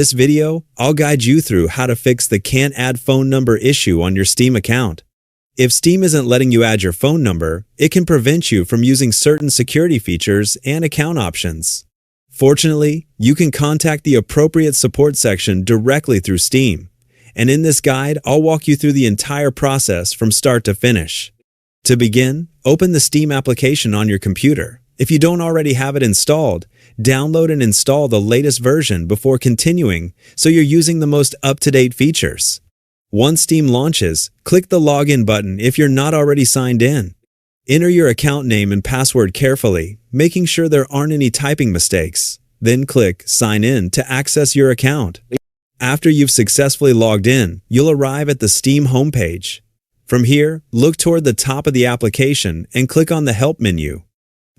this video, I'll guide you through how to fix the can't add phone number issue on your Steam account. If Steam isn't letting you add your phone number, it can prevent you from using certain security features and account options. Fortunately, you can contact the appropriate support section directly through Steam. And in this guide, I'll walk you through the entire process from start to finish. To begin, open the Steam application on your computer. If you don't already have it installed, download and install the latest version before continuing so you're using the most up-to-date features. Once Steam launches, click the Login button if you're not already signed in. Enter your account name and password carefully, making sure there aren't any typing mistakes. Then click Sign In to access your account. After you've successfully logged in, you'll arrive at the Steam homepage. From here, look toward the top of the application and click on the Help menu.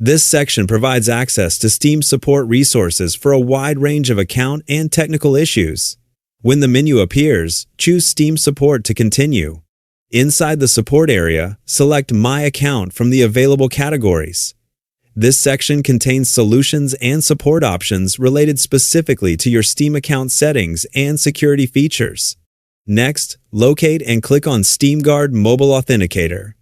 This section provides access to Steam support resources for a wide range of account and technical issues. When the menu appears, choose Steam Support to continue. Inside the support area, select My Account from the available categories. This section contains solutions and support options related specifically to your Steam account settings and security features. Next, locate and click on Steam Guard Mobile Authenticator.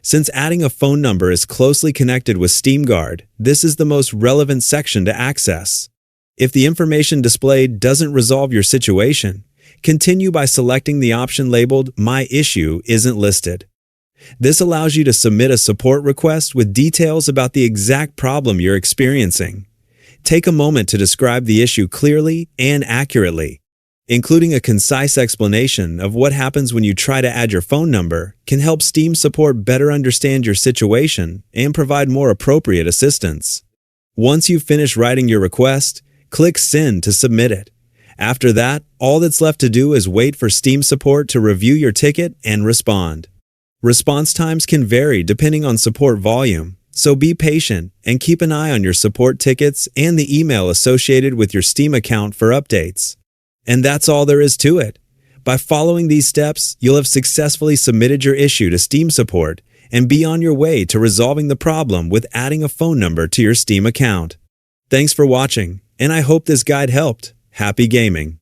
Since adding a phone number is closely connected with Steam Guard, this is the most relevant section to access. If the information displayed doesn't resolve your situation, continue by selecting the option labeled My Issue Isn't Listed. This allows you to submit a support request with details about the exact problem you're experiencing. Take a moment to describe the issue clearly and accurately. Including a concise explanation of what happens when you try to add your phone number can help Steam support better understand your situation and provide more appropriate assistance. Once you've finished writing your request, click Send to submit it. After that, all that's left to do is wait for Steam support to review your ticket and respond. Response times can vary depending on support volume, so be patient and keep an eye on your support tickets and the email associated with your Steam account for updates. And that's all there is to it. By following these steps, you'll have successfully submitted your issue to Steam support and be on your way to resolving the problem with adding a phone number to your Steam account. Thanks for watching, and I hope this guide helped. Happy gaming!